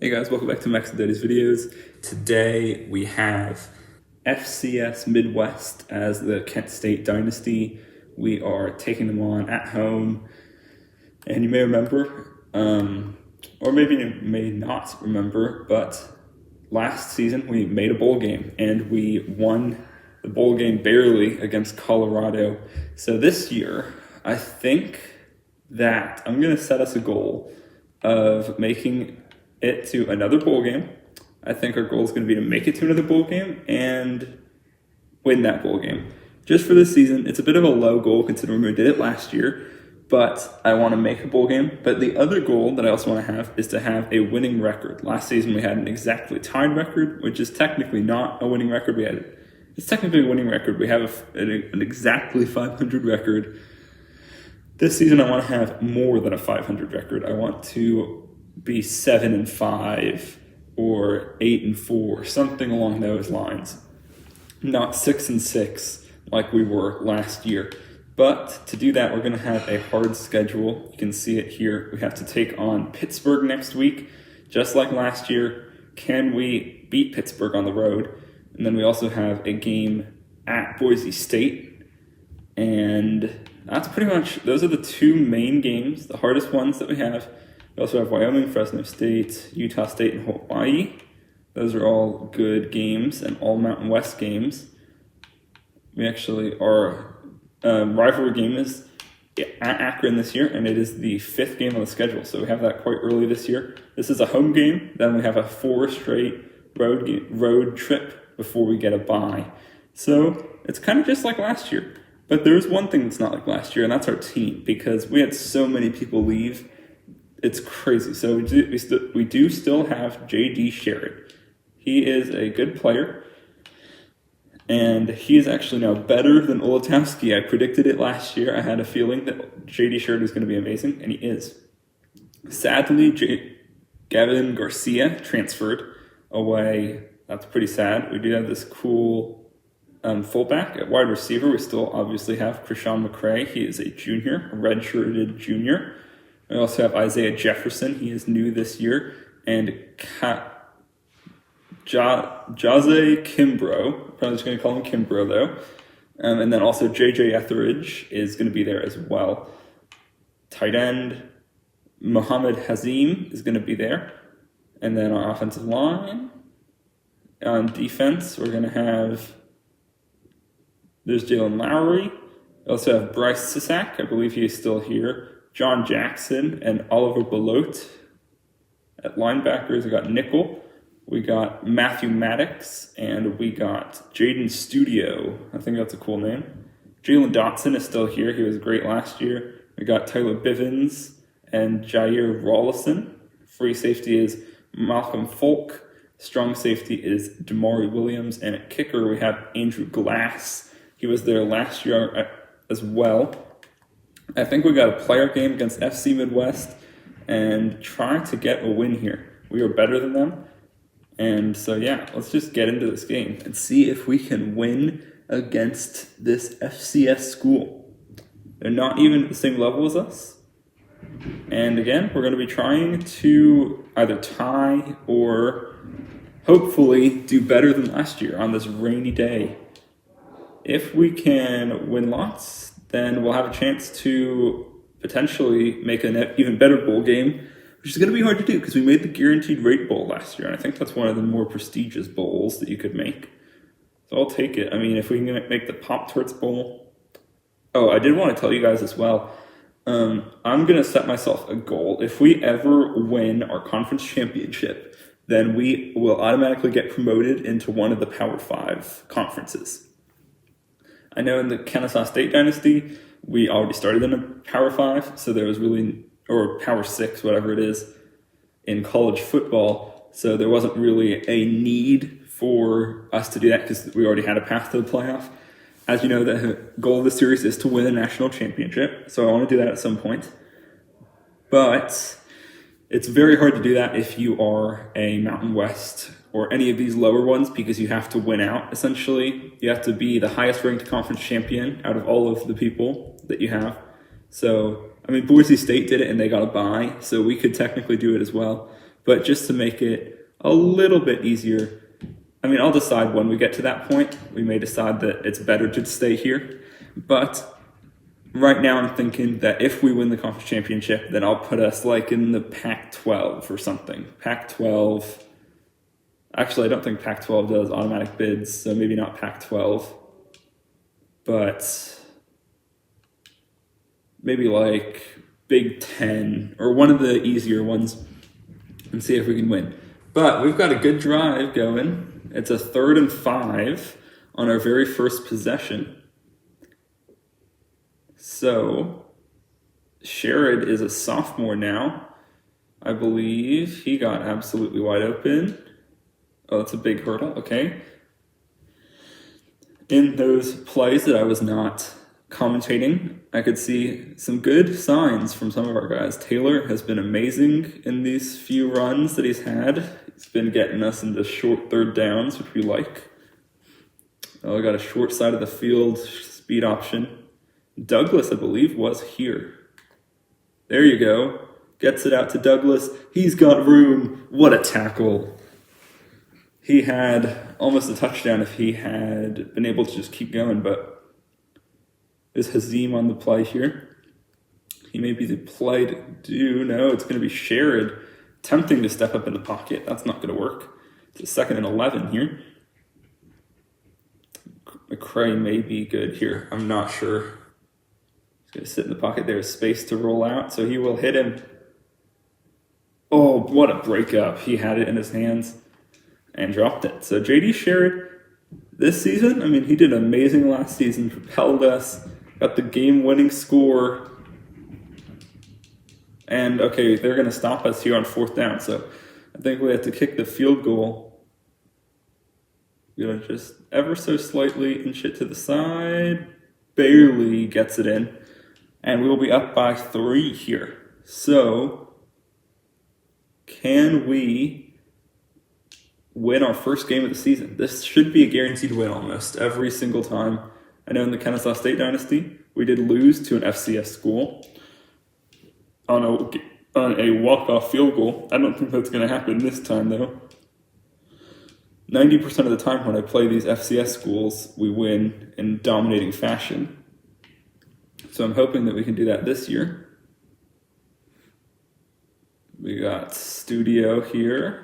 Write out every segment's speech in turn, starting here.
Hey guys, welcome back to Max and Daddy's videos. Today we have FCS Midwest as the Kent State Dynasty. We are taking them on at home. And you may remember, or maybe you may not remember, but last season we made a bowl game and we won the bowl game barely against Colorado. So this year, I think that I'm going to set us a goal of making it to another bowl game. I think our goal is going to be to make it to another bowl game and win that bowl game. Just for this season, it's a bit of a low goal considering we did it last year, but I want to make a bowl game. But the other goal that I also want to have is to have a winning record. Last season we had an exactly tied record, which is technically not a winning record. It's technically a winning record. We have an exactly 500 record. This season I want to have more than a 500 record. I want to be 7-5 or 8-4, something along those lines. Not 6-6 like we were last year. But to do that, we're going to have a hard schedule. You can see it here. We have to take on Pittsburgh next week, just like last year. Can we beat Pittsburgh on the road? And then we also have a game at Boise State. And that's pretty much, those are the two main games, the hardest ones that we have. We also have Wyoming, Fresno State, Utah State, and Hawaii. Those are all good games and all Mountain West games. We actually, our rivalry game is at Akron this year, and it is the 5th game on the schedule. So we have that quite early this year. This is a home game. Then we have a 4 straight road trip before we get a bye. So it's kind of just like last year. But there's one thing that's not like last year, and that's our team, because we had so many people leave. It's crazy. So we do still have J.D. Sherrod. He is a good player, and he is actually now better than Olatowski. I predicted it last year. I had a feeling that J.D. Sherrod was going to be amazing, and he is. Sadly, Gavin Garcia transferred away. That's pretty sad. We do have this cool fullback. At wide receiver, we still obviously have Krishan McCray. He is a junior, a redshirted junior. We also have Isaiah Jefferson. He is new this year. And Jose Kimbrough. I'm probably just going to call him Kimbrough, though. And then also J.J. Etheridge is going to be there as well. Tight end, Mohammed Hazim is going to be there. And then our offensive line. On defense, we're going to have... There's Jalen Lowry. We also have Bryce Sisak. I believe he is still here. John Jackson and Oliver Belote. At linebackers, we got Nickel. We got Matthew Maddox. And we got Jaden Studio. I think that's a cool name. Jalen Dotson is still here. He was great last year. We got Tyler Bivens and Jair Rollison. Free safety is Malcolm Folk. Strong safety is Damari Williams. And at kicker, we have Andrew Glass. He was there last year as well. I think we got a player game against FC Midwest and try to get a win here. We are better than them. And so, yeah, let's just get into this game and see if we can win against this FCS school. They're not even at the same level as us. And again, we're going to be trying to either tie or hopefully do better than last year on this rainy day. If we can win lots, then we'll have a chance to potentially make an even better bowl game, which is going to be hard to do because we made the Guaranteed Rate Bowl last year, and I think that's one of the more prestigious bowls that you could make. So I'll take it. I mean, if we can make the Pop-Tarts Bowl. Oh, I did want to tell you guys as well, I'm going to set myself a goal. If we ever win our conference championship, then we will automatically get promoted into one of the Power 5 conferences. I know in the Kennesaw State Dynasty, we already started in a Power 5, so there was really, or Power 6, whatever it is, in college football. So there wasn't really a need for us to do that because we already had a path to the playoff. As you know, the goal of the series is to win a national championship, so I want to do that at some point. But it's very hard to do that if you are a Mountain West or any of these lower ones because you have to win out, essentially. You have to be the highest ranked conference champion out of all of the people that you have. So, I mean, Boise State did it and they got a bye, so we could technically do it as well. but just to make it a little bit easier, I mean, I'll decide when we get to that point. We may decide that it's better to stay here, but right now I'm thinking that if we win the conference championship, then I'll put us like in the Pac-12 or something. Pac-12. Actually, I don't think Pac-12 does automatic bids, so maybe not Pac-12. But maybe like Big Ten or one of the easier ones and see if we can win. But we've got a good drive going. It's a 3rd and 5 on our very first possession. So Sherrod is a sophomore now. I believe he got absolutely wide open. Oh, that's a big hurdle. Okay. In those plays that I was not commentating, I could see some good signs from some of our guys. Taylor has been amazing in these few runs that he's had. He's been getting us into short 3rd downs, which we like. Oh, I got a short side of the field speed option. Douglas, I believe, was here. There you go. Gets it out to Douglas. He's got room. What a tackle. He had almost a touchdown if he had been able to just keep going, but is Hazim on the play here? He may be the play to do. No, it's going to be Sherrod attempting to step up in the pocket. That's not going to work. It's a 2nd and 11 here. McCray may be good here. I'm not sure. He's going to sit in the pocket. There's space to roll out, so he will hit him. Oh, what a breakup. He had it in his hands and dropped it. So J.D. Sherrod this season, I mean, he did amazing last season, propelled us, got the game-winning score. And, okay, they're going to stop us here on 4th down, so I think we have to kick the field goal. We're going to just ever so slightly inch it to the side, barely gets it in, and we will be up by 3 here. So, can we win our first game of the season? This should be a guaranteed win almost every single time. I know in the Kennesaw State Dynasty, we did lose to an FCS school on a walk-off field goal. I don't think that's going to happen this time, though. 90% of the time when I play these FCS schools, we win in dominating fashion. So I'm hoping that we can do that this year. We got Studio here.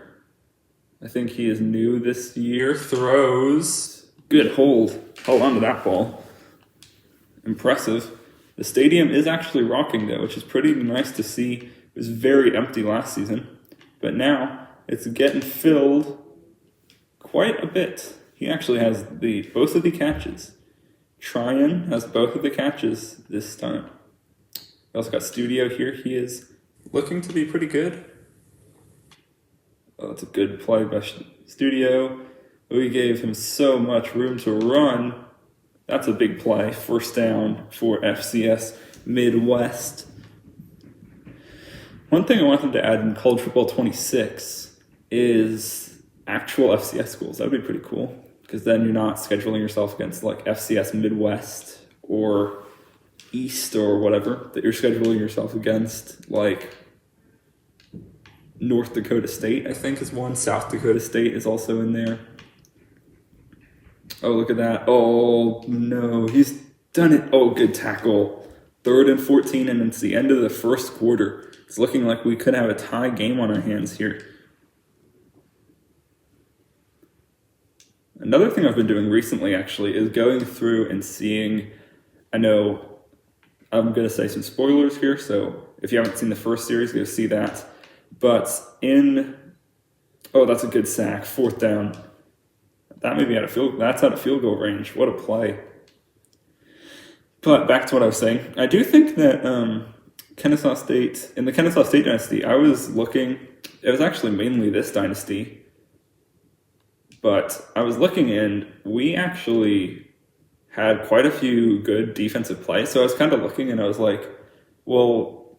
I think he is new this year. Throws. Good hold. Hold on to that ball. Impressive. The stadium is actually rocking, though, which is pretty nice to see. It was very empty last season, but now it's getting filled quite a bit. He actually has both of the catches. Tryon has both of the catches this time. We also got Studio here. He is looking to be pretty good. Oh, that's a good play by Studio. We gave him so much room to run. That's a big play. 1st down for FCS Midwest. One thing I want them to add in College Football 26 is actual FCS schools. That would be pretty cool, because then you're not scheduling yourself against like FCS Midwest or East or whatever, that you're scheduling yourself against like North Dakota State, I think, is one. South Dakota State is also in there. Oh, look at that. Oh, no. He's done it. Oh, good tackle. 3rd and 14, and it's the end of the first quarter. It's looking like we could have a tie game on our hands here. Another thing I've been doing recently, actually, is going through and seeing, I know I'm going to say some spoilers here, so if you haven't seen the first series, you'll see that. But oh, that's a good sack, 4th down. That may be that's out of field goal range. What a play. But back to what I was saying. I do think that in the Kennesaw State Dynasty, I was looking, it was actually mainly this dynasty, but I was looking and we actually had quite a few good defensive plays. So I was kind of looking and I was like, well,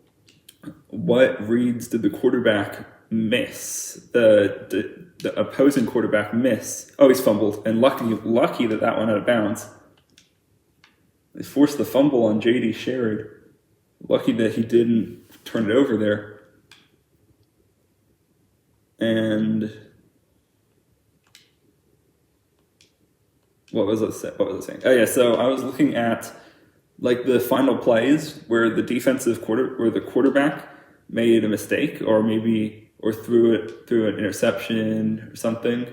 what reads did the quarterback miss? The opposing quarterback miss? Oh, he's fumbled, and lucky that one out of bounds. They forced the fumble on J.D. Sherrod. Lucky that he didn't turn it over there. And what was I saying? Oh yeah, so I was looking at like the final plays where the quarterback made a mistake or threw an interception or something.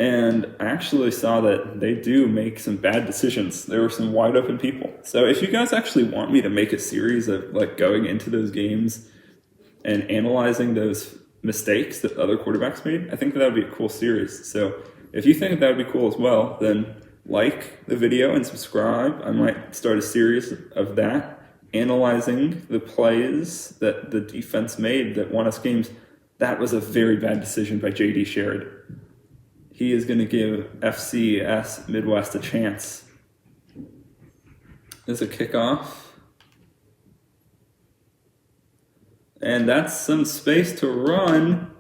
And I actually saw that they do make some bad decisions. There were some wide open people. So if you guys actually want me to make a series of like going into those games and analyzing those mistakes that other quarterbacks made, I think that would be a cool series. So if you think that would be cool as well, then like the video and subscribe. I might start a series of that, analyzing the plays that the defense made that won us games. That was a very bad decision by J.D. Sherrod. He is going to give FCS Midwest a chance. There's a kickoff. And that's some space to run.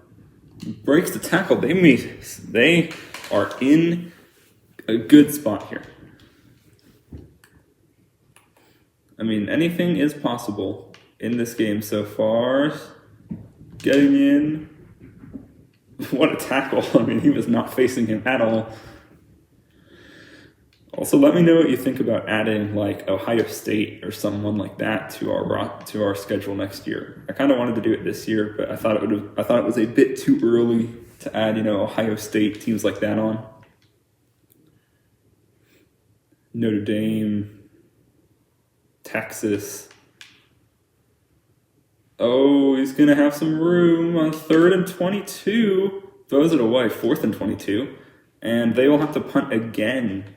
Breaks the tackle. They are in a good spot here. I mean, anything is possible in this game so far. Getting in. What a tackle. I mean, he was not facing him at all. Also, let me know what you think about adding like Ohio State or someone like that to our schedule next year. I kind of wanted to do it this year, but I thought it was a bit too early to add, Ohio State teams like that on. Notre Dame, Texas. Oh, he's going to have some room on 3rd and 22. Throws it away, 4th and 22. And they will have to punt again.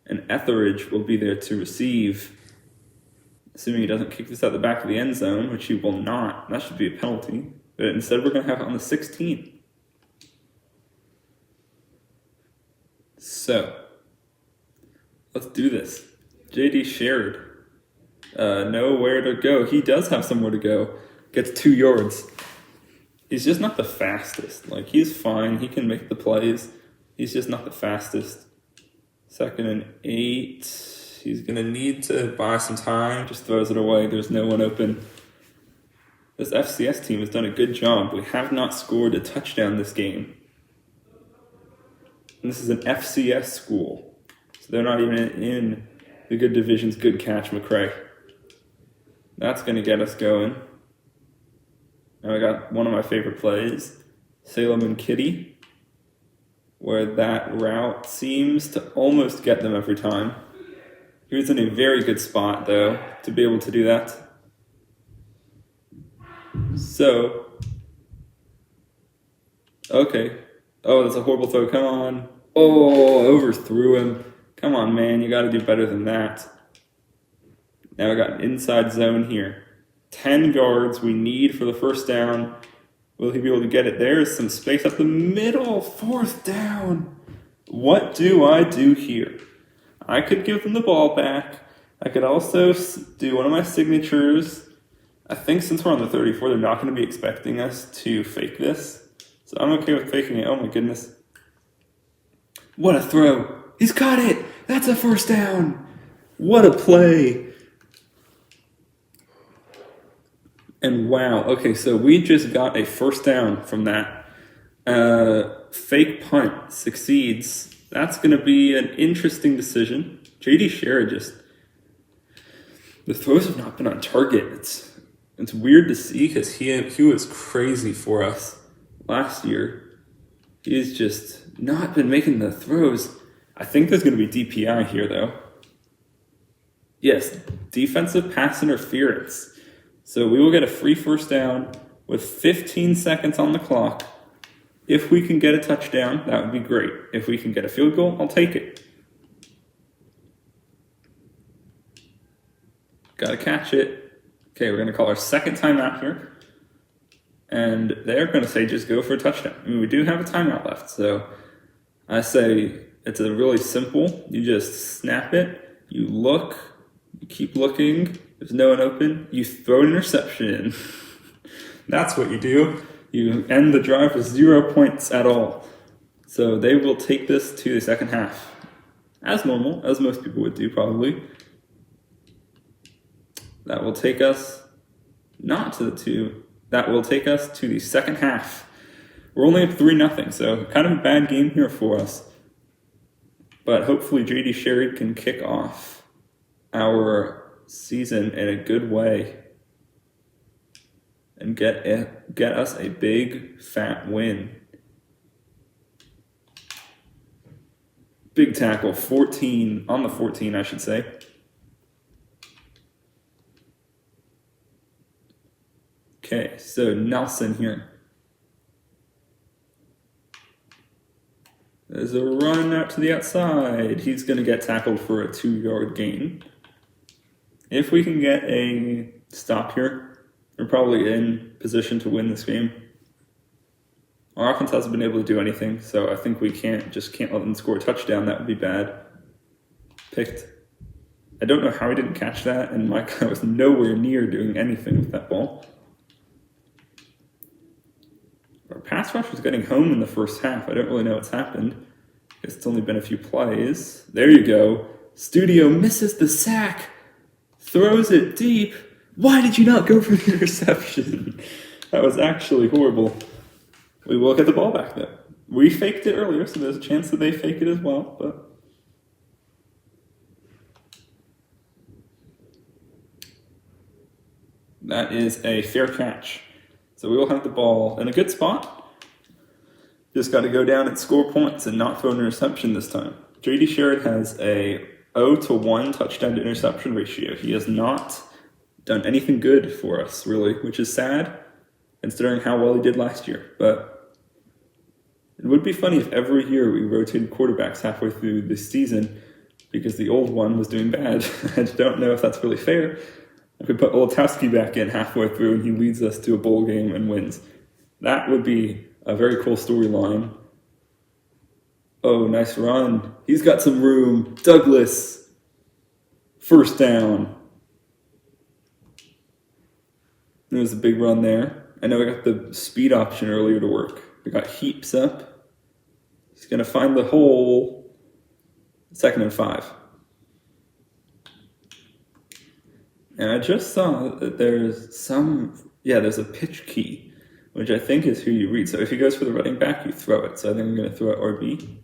And Etheridge will be there to receive. Assuming he doesn't kick this out the back of the end zone, which he will not. That should be a penalty. But instead we're going to have it on the 16th. So, let's do this. J.D. Sherrod. Nowhere to go. He does have somewhere to go. Gets 2 yards. He's just not the fastest. Like, he's fine. He can make the plays. He's just not the fastest. 2nd and 8. He's going to need to buy some time. Just throws it away. There's no one open. This FCS team has done a good job. We have not scored a touchdown this game. And this is an FCS school. So they're not even in the good division's good catch, McCray. That's going to get us going. Now I got one of my favorite plays, Salem and Kitty, where that route seems to almost get them every time. He was in a very good spot, though, to be able to do that. So, okay. Oh, that's a horrible throw. Come on. Oh, overthrew him. Come on, man. You got to do better than that. Now we got an inside zone here. 10 yards we need for the first down. Will he be able to get it? There's some space up the middle. 4th down. What do I do here? I could give them the ball back. I could also do one of my signatures. I think since we're on the 34, they're not going to be expecting us to fake this. So I'm okay with faking it. Oh my goodness. What a throw. He's caught it. That's a first down. What a play. And wow, okay, so we just got a first down from that. Fake punt succeeds. That's going to be an interesting decision. J.D. Sherrod the throws have not been on target. It's weird to see because he was crazy for us last year. He's just not been making the throws. I think there's going to be DPI here, though. Yes, defensive pass interference. So we will get a free first down with 15 seconds on the clock. If we can get a touchdown, that would be great. If we can get a field goal, I'll take it. Gotta catch it. Okay, we're going to call our second timeout here. And they're going to say just go for a touchdown. I mean, we do have a timeout left. So I say it's a really simple. You just snap it. You look. You keep looking. There's no one open. You throw an interception. That's what you do. You end the drive with 0 points at all. So they will take this to the second half. As normal, as most people would do probably. That will take us not to the 2. That will take us to the second half. We're only up 3-0, so kind of a bad game here for us. But hopefully JD Sherrod can kick off our season in a good way and get us a big, fat win. Big tackle, 14, on the 14, I should say. Okay, so Nelson here. There's a run out to the outside. He's going to get tackled for a 2-yard gain. If we can get a stop here, we're probably in position to win this game. Our offense hasn't been able to do anything, so I think we can't let them score a touchdown. That would be bad. Picked. I don't know how he didn't catch that, and my guy was nowhere near doing anything with that ball. Our pass rush was getting home in the first half. I don't really know what's happened. I guess it's only been a few plays. There you go. Studio misses the sack. Throws it deep. Why did you not go for the interception? That was actually horrible. We will get the ball back, though. We faked it earlier, so there's a chance that they fake it as well. But that is a fair catch. So we will have the ball in a good spot. Just got to go down and score points and not throw an interception this time. JD Sherrod has a 0-to-1 touchdown to interception ratio. He has not done anything good for us, really, which is sad, considering how well he did last year. But it would be funny if every year we rotated quarterbacks halfway through the season because the old one was doing bad. I don't know if that's really fair. I could put Olatowski back in halfway through and he leads us to a bowl game and wins. That would be a very cool storyline. Oh, nice run. He's got some room. Douglas. First down. There was a big run there. I know I got the speed option earlier to work. We got Heaps up. He's going to find the hole. 2nd and 5. And I just saw that there's a pitch key, which I think is who you read. So if he goes for the running back, you throw it. So I think I'm going to throw it RB.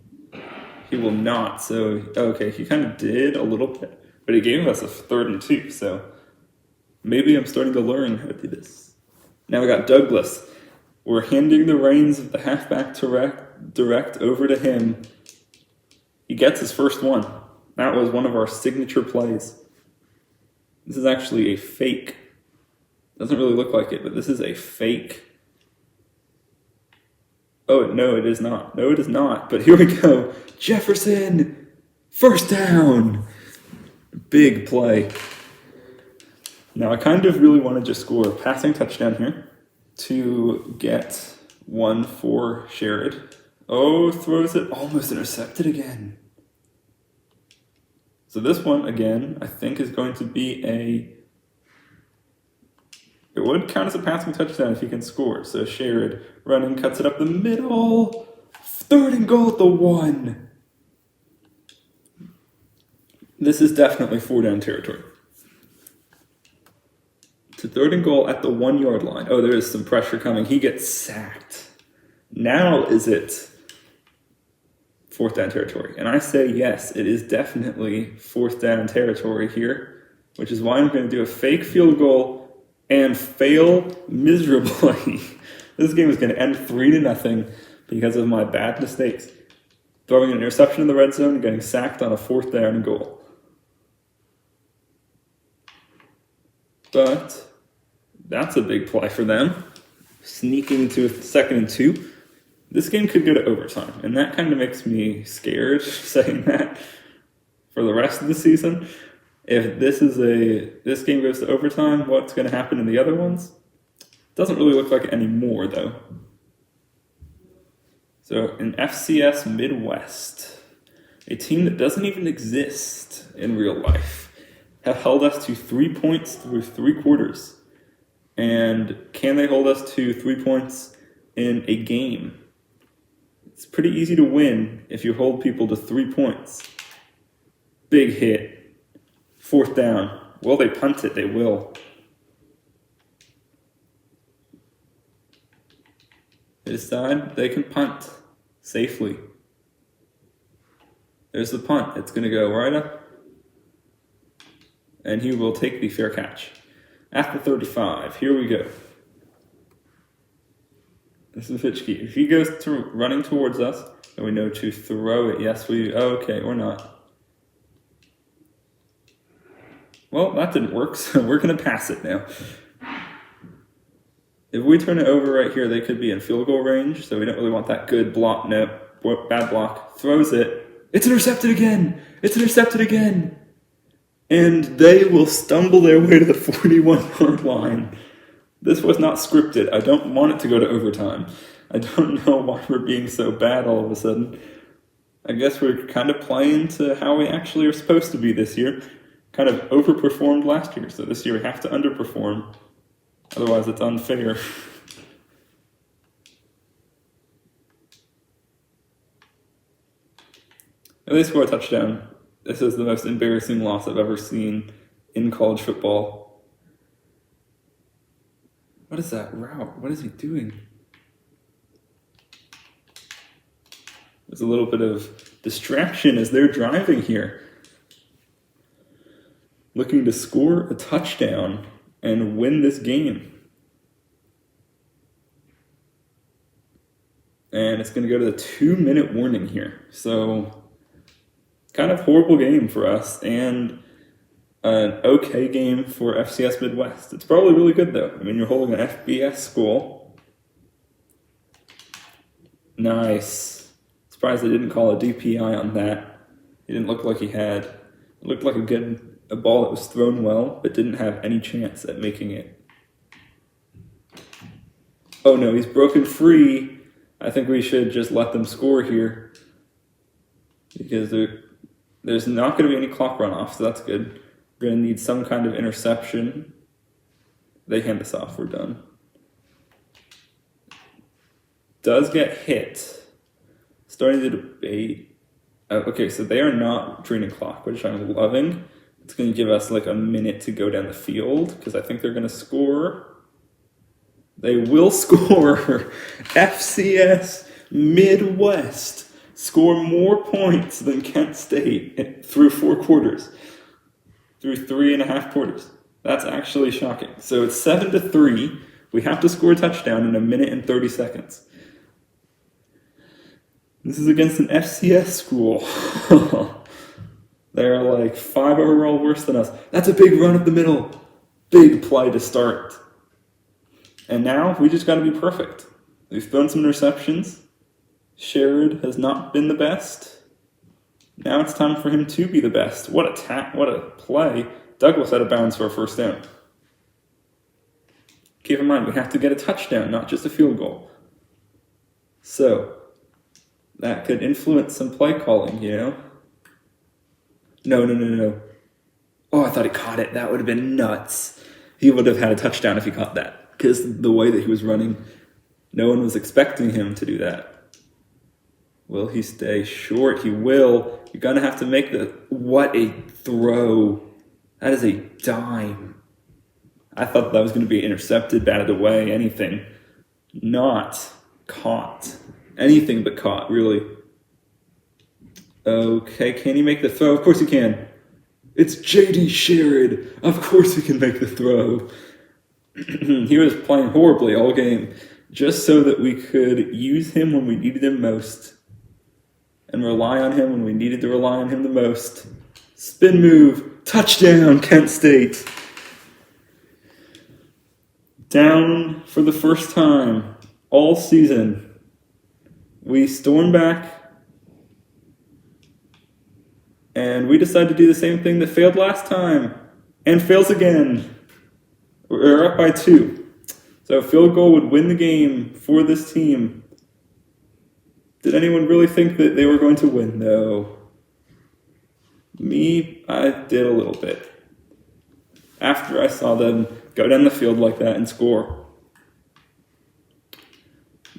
He will not. So, okay, he kind of did a little bit. But he gave us a 3rd and 2. So maybe I'm starting to learn how to do this. Now we got Douglas. We're handing the reins of the halfback direct over to him. He gets his first one. That was one of our signature plays. This is actually a fake. Doesn't really look like it, but this is a fake. Oh, no, it is not. No, it is not. But here we go. Jefferson! First down! Big play. Now, I kind of really want to just score a passing touchdown here to get one for Sherrod. Oh, throws it. Almost intercepted again. So this one, again, I think is going to be it would count as a passing touchdown if he can score. So Sherrod running, cuts it up the middle. 3rd and goal at the 1. This is definitely 4-down territory. To 3rd and goal at the 1-yard line. Oh, there is some pressure coming. He gets sacked. Now is it 4th down territory? And I say yes, it is definitely 4th down territory here, which is why I'm going to do a fake field goal and fail miserably. This game is going to end 3-0 because of my bad mistakes. Throwing an interception in the red zone and getting sacked on a 4th down goal. But that's a big play for them. Sneaking to 2nd and 2. This game could go to overtime, and that kind of makes me scared saying that for the rest of the season. If this game goes to overtime, what's going to happen in the other ones? Doesn't really look like it anymore, though. So, in FCS Midwest, a team that doesn't even exist in real life, have held us to 3 points through 3 quarters. And can they hold us to 3 points in a game? It's pretty easy to win if you hold people to 3 points. Big hit. 4th down. Will they punt it? They will. They decide they can punt safely. There's the punt. It's going to go right up. And he will take the fair catch. At the 35, here we go. This is Fitchke. If he goes running towards us, and we know to throw it, yes, okay, or not. Well, that didn't work, so we're going to pass it now. If we turn it over right here, they could be in field goal range, so we don't really want that good block. No, bad block. Throws it. It's intercepted again! It's intercepted again! And they will stumble their way to the 41-yard line. This was not scripted. I don't want it to go to overtime. I don't know why we're being so bad all of a sudden. I guess we're kind of playing to how we actually are supposed to be this year. Kind of overperformed last year, so this year we have to underperform. Otherwise, it's unfair. They score a touchdown. This is the most embarrassing loss I've ever seen in college football. What is that route? What is he doing? There's a little bit of distraction as they're driving here. Looking to score a touchdown and win this game. And it's going to go to the 2-minute warning here. So, kind of horrible game for us and an okay game for FCS Midwest. It's probably really good though. I mean, you're holding an FBS school. Nice. Surprised they didn't call a DPI on that. He didn't look like he had. It looked like a ball that was thrown well, but didn't have any chance at making it. Oh no, he's broken free. I think we should just let them score here. Because there's not going to be any clock runoff, so that's good. We're going to need some kind of interception. They hand us off, we're done. Does get hit. Starting the debate. Okay, so they are not draining clock, which I'm loving. It's going to give us like a minute to go down the field, because I think they're going to score. They will score. FCS Midwest score more points than Kent State through 4 quarters. Through 3.5 quarters. That's actually shocking. So it's 7-3. We have to score a touchdown in 1 minute and 30 seconds. This is against an FCS school. They're like 5 overall worse than us. That's a big run up the middle. Big play to start. And now we just got to be perfect. We've thrown some interceptions. Sherrod has not been the best. Now it's time for him to be the best. What a play. Douglas out of bounds for a first down. Keep in mind, we have to get a touchdown, not just a field goal. So, that could influence some play calling, you know? No. Oh, I thought he caught it. That would have been nuts. He would have had a touchdown if he caught that. Because the way that he was running, no one was expecting him to do that. Will he stay short? He will. You're going to have to make what a throw. That is a dime. I thought that was going to be intercepted, batted away, anything. Not caught. Anything but caught, really. Okay, can he make the throw? Of course he can. It's J.D. Sherrod. Of course he can make the throw. He was playing horribly all game, just so that we could use him when we needed him most. And rely on him when we needed to rely on him the most. Spin move. Touchdown, Kent State. Down for the first time all season. We storm back. And we decide to do the same thing that failed last time. And fails again. We're up by 2. So a field goal would win the game for this team. Did anyone really think that they were going to win? No. Me, I did a little bit. After I saw them go down the field like that and score.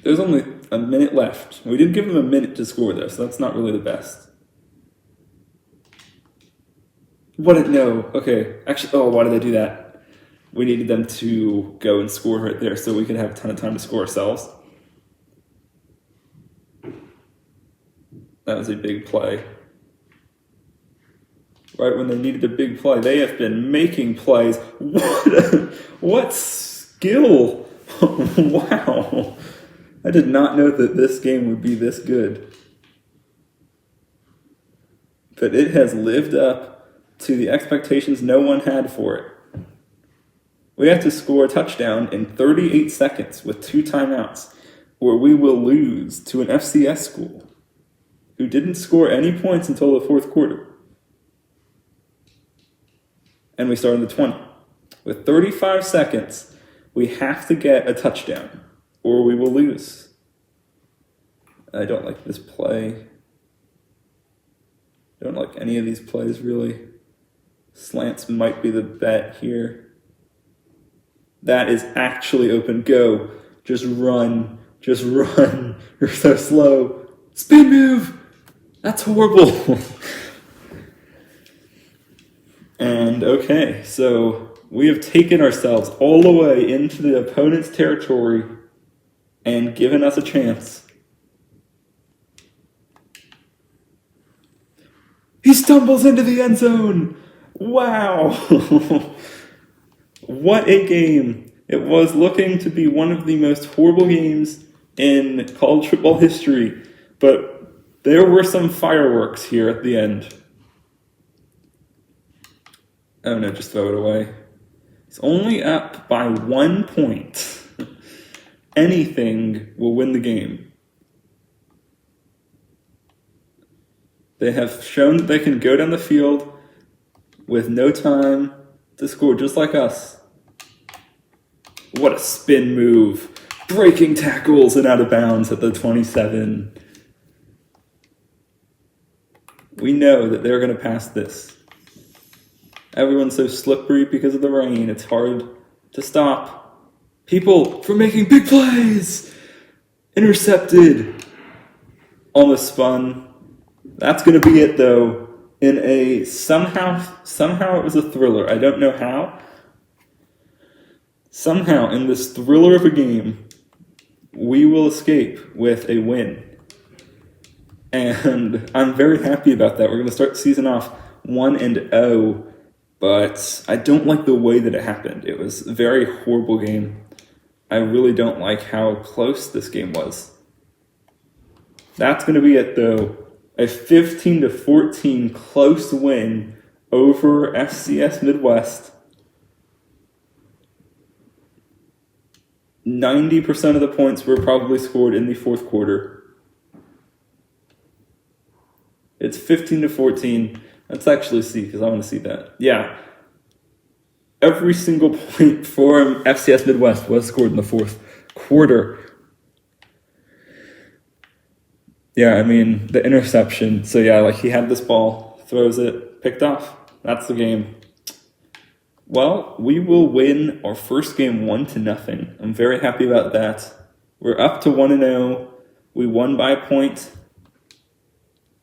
There's only a minute left. We did give them a minute to score though, so that's not really the best. No. Okay. Actually, why did they do that? We needed them to go and score right there so we could have a ton of time to score ourselves. That was a big play. Right when they needed a big play. They have been making plays. What skill! Wow. I did not know that this game would be this good. But it has lived up to the expectations no one had for it. We have to score a touchdown in 38 seconds with 2 timeouts, or we will lose to an FCS school who didn't score any points until the 4th quarter. And we start in the 20. With 35 seconds, we have to get a touchdown, or we will lose. I don't like this play. I don't like any of these plays, really. Slants might be the bet here. That is actually open. Go. Just run. Just run. You're so slow. Spin move. That's horrible. And okay, so we have taken ourselves all the way into the opponent's territory and given us a chance. He stumbles into the end zone. Wow. What a game. It was looking to be one of the most horrible games in college football history, but there were some fireworks here at the end. Oh no, just throw it away. It's only up by 1 point. Anything will win the game. They have shown that they can go down the field with no time to score, just like us. What a spin move. Breaking tackles and out of bounds at the 27. We know that they're going to pass this. Everyone's so slippery because of the rain. It's hard to stop people from making big plays. Intercepted. Almost spun. That's going to be it, though. In a somehow it was a thriller. I don't know how. Somehow, in this thriller of a game, we will escape with a win. And I'm very happy about that. We're going to start the season off 1-0, but I don't like the way that it happened. It was a very horrible game. I really don't like how close this game was. That's going to be it, though. A 15-14 close win over FCS Midwest. 90% of the points were probably scored in the 4th quarter. It's 15-14. Let's actually see, because I want to see that. Yeah. Every single point for FCS Midwest was scored in the 4th quarter. Yeah, I mean, the interception. So yeah, like he had this ball, throws it, picked off. That's the game. Well, we will win our first game 1-0. I'm very happy about that. We're up to 1-0. We won by a point.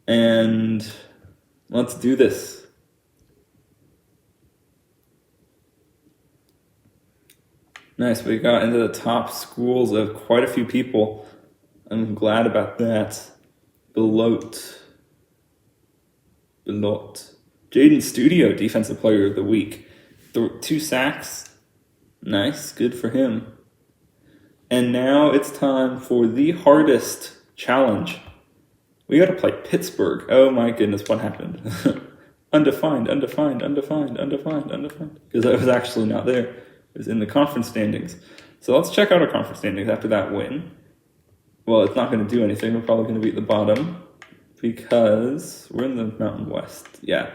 And let's do this. Nice, we got into the top schools of quite a few people. I'm glad about that. Blowout. Jaden Studio, Defensive Player of the Week. 2 sacks. Nice, good for him. And now it's time for the hardest challenge. We got to play Pittsburgh. Oh my goodness, what happened? Undefined. Because I was actually not there. It was in the conference standings. So let's check out our conference standings after that win. Well, it's not going to do anything. We're probably going to be at the bottom because we're in the Mountain West. Yeah,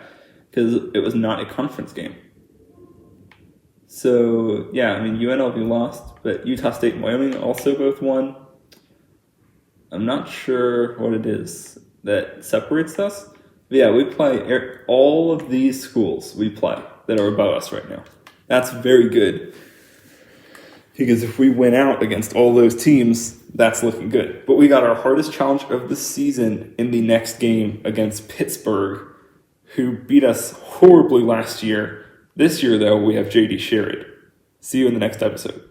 because it was not a conference game. So, yeah, I mean, UNLV lost, but Utah State and Wyoming also both won. I'm not sure what it is that separates us. But yeah, we play all of these schools we play that are above us right now. That's very good. Because if we win out against all those teams, that's looking good. But we got our hardest challenge of the season in the next game against Pittsburgh, who beat us horribly last year. This year, though, we have JD Sherrod. See you in the next episode.